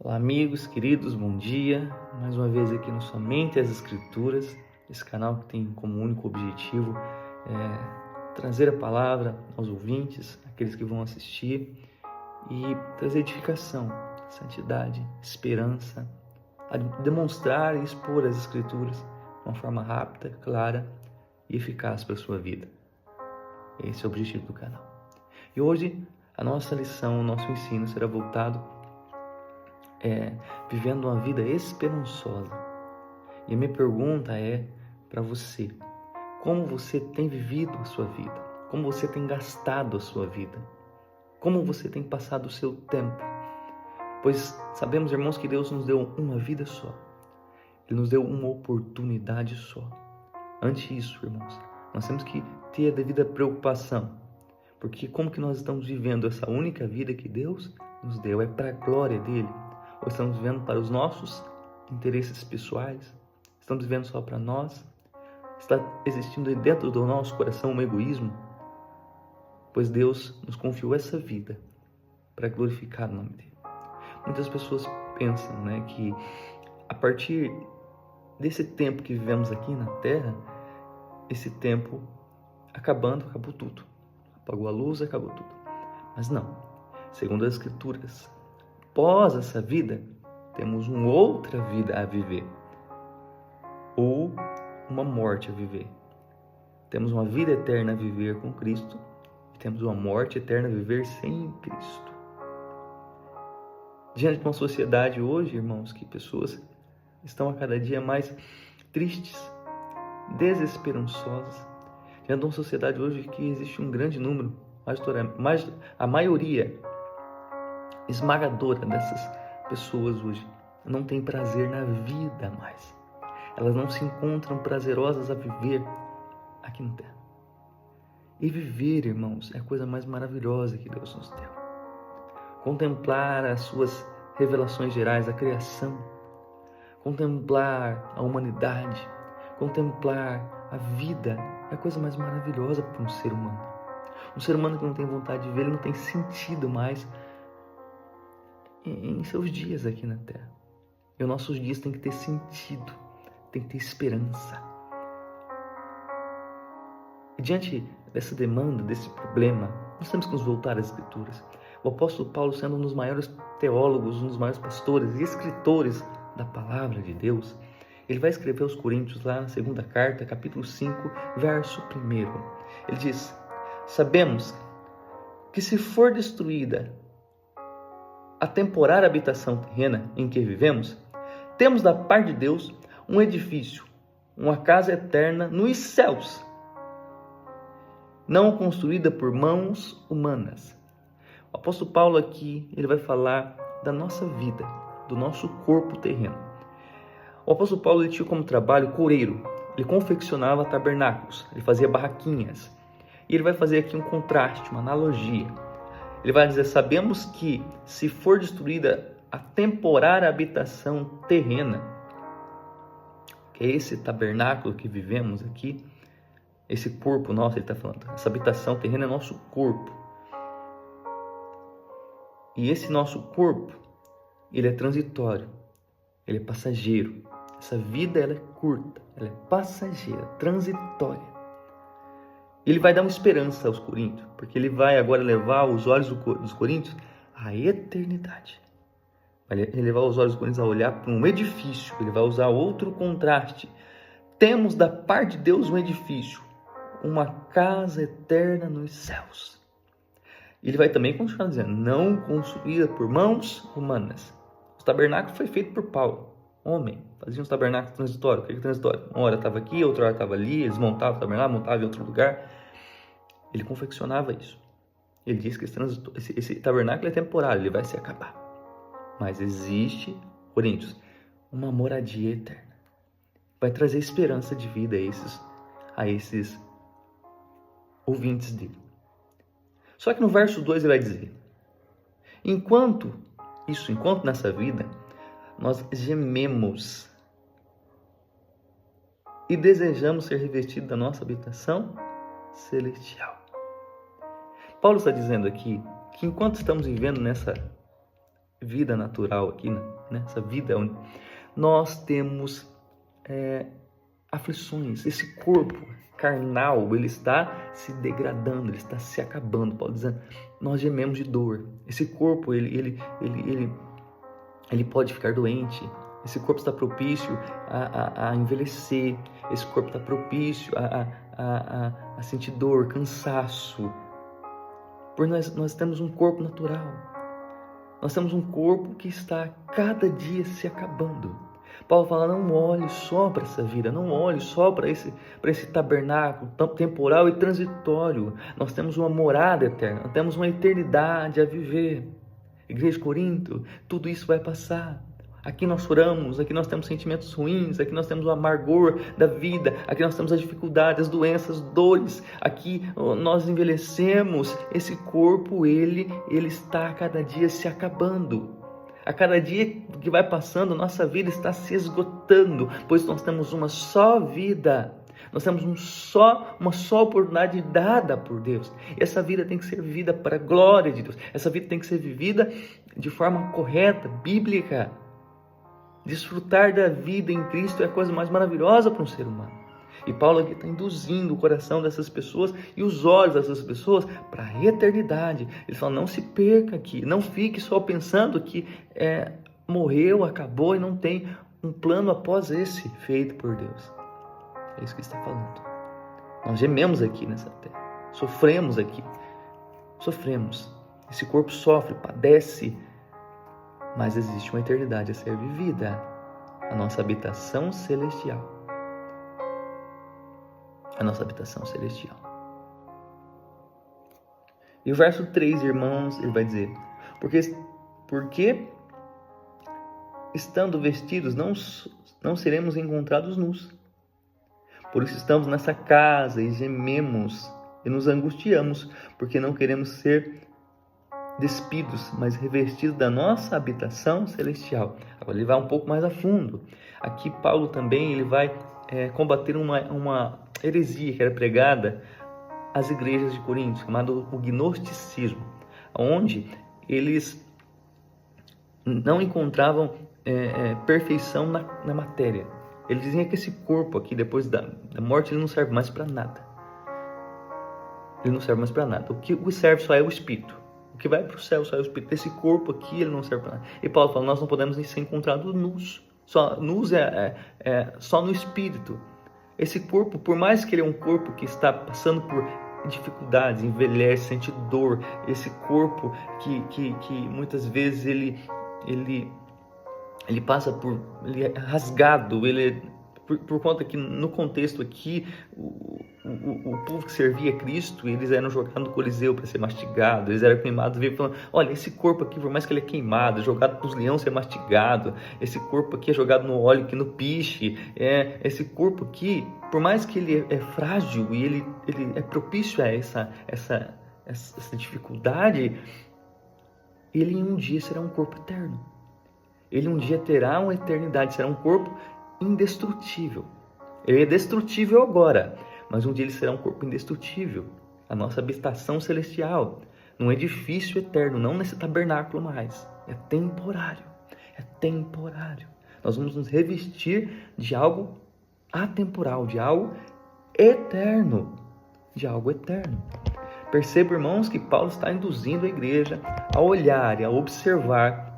Olá, amigos, queridos, bom dia. Mais uma vez aqui no Somente as Escrituras, esse canal que tem como único objetivo trazer a palavra aos ouvintes, aqueles que vão assistir, e trazer edificação, santidade, esperança, a demonstrar e expor as Escrituras de uma forma rápida, clara e eficaz para a sua vida. Esse é o objetivo do canal. E hoje a nossa lição, o nosso ensino será voltado vivendo uma vida esperançosa. E a minha pergunta é para você: como você tem vivido a sua vida? Como você tem gastado a sua vida? Como você tem passado o seu tempo? Pois sabemos, irmãos, que Deus nos deu uma vida só. Ele nos deu uma oportunidade só. Ante isso, irmãos, nós temos que ter a devida preocupação. Porque como que nós estamos vivendo essa única vida que Deus nos deu? É para a glória dele? Ou estamos vivendo para os nossos interesses pessoais? Estamos vivendo só para nós? Está existindo dentro do nosso coração um egoísmo? Pois Deus nos confiou essa vida para glorificar o nome dele. Muitas pessoas pensam, que a partir desse tempo que vivemos aqui na Terra, esse tempo acabando, acabou tudo. Apagou a luz, acabou tudo. Mas não. Segundo as Escrituras, após essa vida, temos uma outra vida a viver, ou uma morte a viver. Temos uma vida eterna a viver com Cristo e temos uma morte eterna a viver sem Cristo. Diante de uma sociedade hoje, irmãos, que pessoas estão a cada dia mais tristes, desesperançosas, diante de uma sociedade hoje que existe um grande número, a maioria esmagadora dessas pessoas hoje não tem prazer na vida mais. Elas não se encontram prazerosas a viver aqui na Terra. E viver, irmãos, é a coisa mais maravilhosa que Deus nos deu. Contemplar as suas revelações gerais, a criação, contemplar a humanidade, contemplar a vida é a coisa mais maravilhosa para um ser humano. Um ser humano que não tem vontade de ver, ele não tem sentido mais em seus dias aqui na Terra. E os nossos dias têm que ter sentido, tem que ter esperança. E diante dessa demanda, desse problema, nós temos que nos voltar às Escrituras. O apóstolo Paulo, sendo um dos maiores teólogos, um dos maiores pastores e escritores da palavra de Deus, ele vai escrever aos Coríntios lá na segunda carta, capítulo 5, verso 1. Ele diz: sabemos que se for destruída a temporária habitação terrena em que vivemos, temos da parte de Deus um edifício, uma casa eterna nos céus, não construída por mãos humanas. O apóstolo Paulo aqui, ele vai falar da nossa vida, do nosso corpo terreno. O apóstolo Paulo, ele tinha como trabalho coureiro. Ele confeccionava tabernáculos, ele fazia barraquinhas. E ele vai fazer aqui um contraste, uma analogia. Ele vai dizer: sabemos que se for destruída a temporária habitação terrena, que é esse tabernáculo que vivemos aqui, esse corpo nosso, ele está falando, essa habitação terrena é nosso corpo. E esse nosso corpo, ele é transitório, ele é passageiro. Essa vida, ela é curta, ela é passageira, transitória. Ele vai dar uma esperança aos coríntios, porque ele vai agora levar os olhos dos coríntios à eternidade. Vai levar os olhos dos coríntios a olhar para um edifício. Ele vai usar outro contraste. Temos da parte de Deus um edifício, uma casa eterna nos céus. Ele vai também continuar dizendo: não construída por mãos humanas. O tabernáculo foi feito por Paulo, homem. Fazia uns tabernáculos transitórios. O que é transitório? Uma hora estava aqui, outra hora estava ali. Eles montavam o tabernáculo, montavam em outro lugar. Ele confeccionava isso. Ele diz que esse tabernáculo é temporário, ele vai se acabar. Mas existe, Coríntios, uma moradia eterna. Vai trazer esperança de vida a esses ouvintes dele. Só que no verso 2 ele vai dizer: enquanto nessa vida nós gememos e desejamos ser revestidos da nossa habitação celestial. Paulo está dizendo aqui que enquanto estamos vivendo nessa vida natural aqui, nessa vida, nós temos aflições. Esse corpo carnal, ele está se degradando, ele está se acabando. Paulo dizendo, nós gememos de dor. Esse corpo, ele pode ficar doente. Esse corpo está propício a envelhecer. Esse corpo está propício a sentir dor, cansaço. Porque nós temos um corpo natural. Nós temos um corpo que está cada dia se acabando. Paulo fala, não olhe só para essa vida, não olhe só para esse tabernáculo temporal e transitório. Nós temos uma morada eterna, nós temos uma eternidade a viver. Igreja de Corinto, tudo isso vai passar. Aqui nós choramos, aqui nós temos sentimentos ruins, aqui nós temos o amargor da vida, aqui nós temos as dificuldades, as doenças, as dores, aqui nós envelhecemos. Esse corpo, ele está a cada dia se acabando. A cada dia que vai passando, nossa vida está se esgotando, pois nós temos uma só vida. Nós temos uma só oportunidade dada por Deus. E essa vida tem que ser vivida para a glória de Deus. Essa vida tem que ser vivida de forma correta, bíblica. Desfrutar da vida em Cristo é a coisa mais maravilhosa para um ser humano. E Paulo aqui está induzindo o coração dessas pessoas e os olhos dessas pessoas para a eternidade. Ele fala, não se perca aqui, não fique só pensando que morreu, acabou e não tem um plano após esse feito por Deus. É isso que ele está falando. Nós gememos aqui nessa terra, sofremos aqui, sofremos. Esse corpo sofre, padece, mas existe uma eternidade a ser vivida, a nossa habitação celestial. A nossa habitação celestial. E o verso 3, irmãos, ele vai dizer, porque estando vestidos não seremos encontrados nus. Por isso estamos nessa casa e gememos e nos angustiamos, porque não queremos ser despidos, mas revestidos da nossa habitação celestial. Agora ele vai um pouco mais a fundo. Aqui Paulo também ele vai combater uma heresia que era pregada às igrejas de Corinto, chamado o gnosticismo, onde eles não encontravam perfeição na matéria. Eles diziam que esse corpo aqui, depois da morte, ele não serve mais para nada. Ele não serve mais para nada. O que serve só é o espírito. O que vai para o céu só é o espírito. Esse corpo aqui, ele não serve para nada. E Paulo fala, nós não podemos ser encontrados nus. Nus só no espírito. Esse corpo, por mais que ele é um corpo que está passando por dificuldades, envelhece, sente dor, esse corpo que muitas vezes ele passa ele é rasgado, por conta que no contexto aqui o povo que servia a Cristo, eles eram jogados no Coliseu para ser mastigado, eles eram queimados, veio falando, olha, esse corpo aqui, por mais que ele é queimado, jogado para os leões ser mastigado, esse corpo aqui é jogado no óleo, que no piche, esse corpo aqui, por mais que ele é frágil e ele é propício a essa dificuldade, ele um dia será um corpo eterno. Ele um dia terá uma eternidade, será um corpo indestrutível. Ele é destrutível agora, mas um dia ele será um corpo indestrutível. A nossa habitação celestial, num edifício eterno, não nesse tabernáculo mais. É temporário. É temporário. Nós vamos nos revestir de algo atemporal, de algo eterno. De algo eterno. Perceba, irmãos, que Paulo está induzindo a igreja a olhar e a observar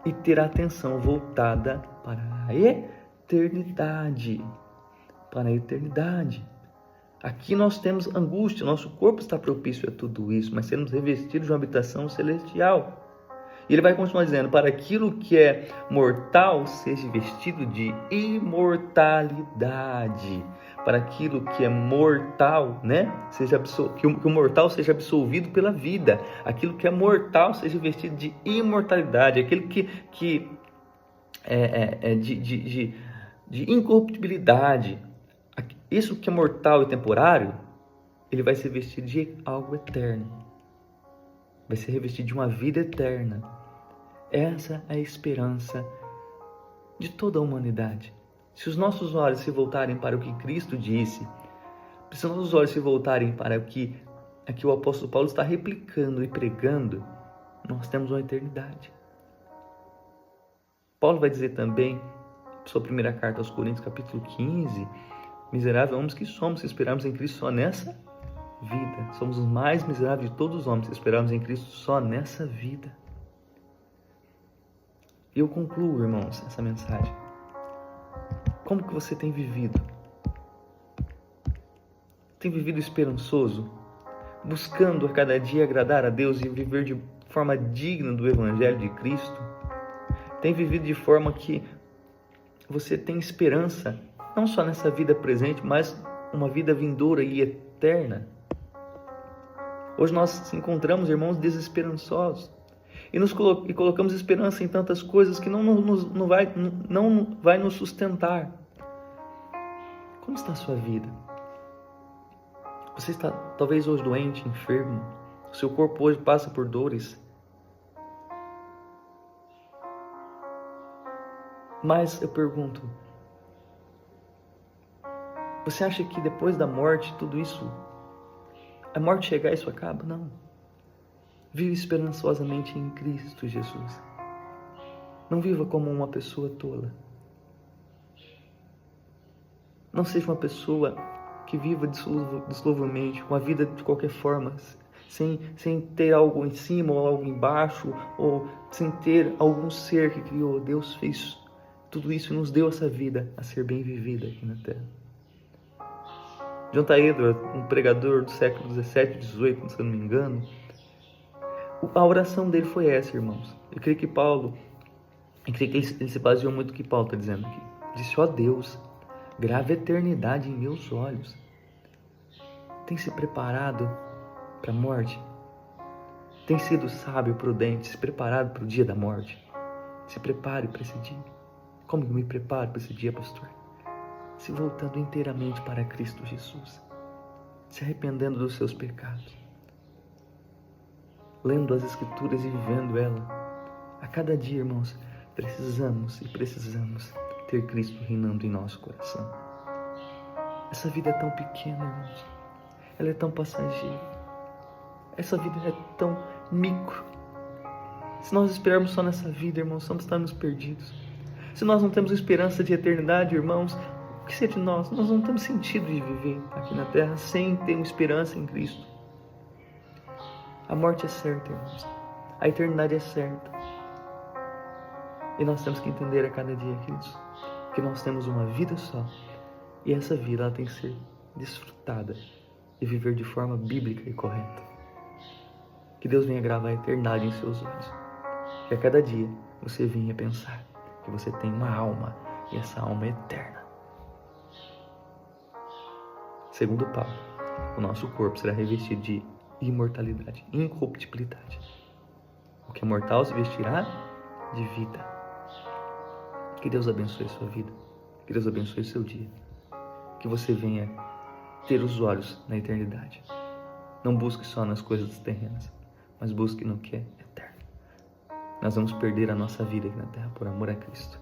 e ter a atenção voltada para a eternidade. Para a eternidade. Aqui nós temos angústia, nosso corpo está propício a tudo isso, mas seremos revestidos de uma habitação celestial. E ele vai continuar dizendo, para aquilo que é mortal, seja vestido de imortalidade. Para aquilo que é mortal, que o mortal seja absolvido pela vida. Aquilo que é mortal seja vestido de imortalidade. Aquilo que é de incorruptibilidade. Isso que é mortal e temporário, ele vai ser vestido de algo eterno. Vai ser revestido de uma vida eterna. Essa é a esperança de toda a humanidade. Se os nossos olhos se voltarem para o que Cristo disse, se os nossos olhos se voltarem para o que o apóstolo Paulo está replicando e pregando, nós temos uma eternidade. Paulo vai dizer também, sua primeira carta aos Coríntios, capítulo 15, miserável homens que somos, se esperarmos em Cristo só nessa vida. Somos os mais miseráveis de todos os homens, se esperarmos em Cristo só nessa vida. E eu concluo, irmãos, essa mensagem. Como que você tem vivido? Tem vivido esperançoso? Buscando a cada dia agradar a Deus e viver de forma digna do Evangelho de Cristo? Tem vivido de forma que você tem esperança, não só nessa vida presente, mas uma vida vindoura e eterna? Hoje nós encontramos, irmãos, desesperançosos e colocamos esperança em tantas coisas que não vai nos sustentar. Como está a sua vida? Você está talvez hoje doente, enfermo, o seu corpo hoje passa por dores. Mas eu pergunto, você acha que depois da morte, tudo isso, a morte chegar e isso acaba? Não. Vive esperançosamente em Cristo Jesus. Não viva como uma pessoa tola. Não seja uma pessoa que viva dissolvamente, uma vida de qualquer forma, sem ter algo em cima ou algo embaixo, ou sem ter algum ser que criou. Deus fez tudo isso e nos deu essa vida a ser bem vivida aqui na Terra. Jonathan Edwards, um pregador do século 17 e 18, se eu não me engano, a oração dele foi essa, irmãos. Eu creio que ele se baseou muito no que Paulo está dizendo aqui. Disse: ó Deus, grave a eternidade em meus olhos. Tem se preparado para a morte? Tem sido sábio, prudente, se preparado para o dia da morte? Se prepare para esse dia. Como eu me preparo para esse dia, pastor? Se voltando inteiramente para Cristo Jesus, se arrependendo dos seus pecados, lendo as Escrituras e vivendo ela. A cada dia, irmãos, precisamos ter Cristo reinando em nosso coração. Essa vida é tão pequena, irmãos. Ela é tão passageira. Essa vida é tão micro. Se nós esperarmos só nessa vida, irmãos, estamos perdidos. Se nós não temos esperança de eternidade, irmãos, o que seria de nós? Nós não temos sentido de viver aqui na terra sem ter uma esperança em Cristo. A morte é certa, irmãos. A eternidade é certa. E nós temos que entender a cada dia, queridos, que nós temos uma vida só. E essa vida ela tem que ser desfrutada e viver de forma bíblica e correta. Que Deus venha gravar a eternidade em seus olhos. Que a cada dia você venha pensar que você tem uma alma e essa alma é eterna. Segundo Paulo, o nosso corpo será revestido de imortalidade, incorruptibilidade. O que é mortal se vestirá de vida. Que Deus abençoe a sua vida. Que Deus abençoe o seu dia. Que você venha ter os olhos na eternidade. Não busque só nas coisas terrenas, mas busque no que é eterno. Nós vamos perder a nossa vida aqui na terra por amor a Cristo,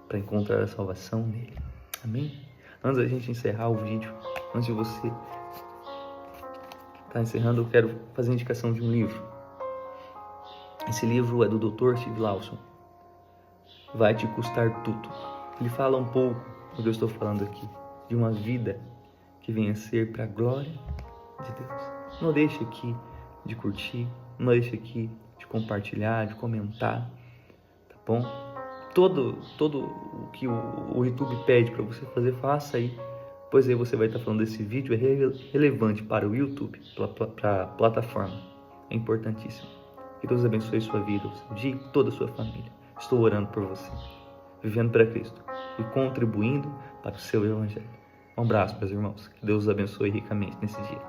para encontrar a salvação nele. Amém? Antes da gente encerrar o vídeo, antes de você estar encerrando, eu quero fazer a indicação de um livro. Esse livro é do Dr. Steve Lawson. Vai te custar tudo. Ele fala um pouco do que eu estou falando aqui, de uma vida que venha a ser para a glória de Deus. Não deixe aqui de curtir, não deixe aqui de compartilhar, de comentar, tá bom? Todo o que o YouTube pede para você fazer, faça aí, pois aí você vai estar falando desse vídeo, é relevante para o YouTube, para a plataforma, é importantíssimo. Que Deus abençoe sua vida, o seu dia e toda a sua família. Estou orando por você, vivendo para Cristo e contribuindo para o seu Evangelho. Um abraço, meus irmãos, que Deus os abençoe ricamente nesse dia.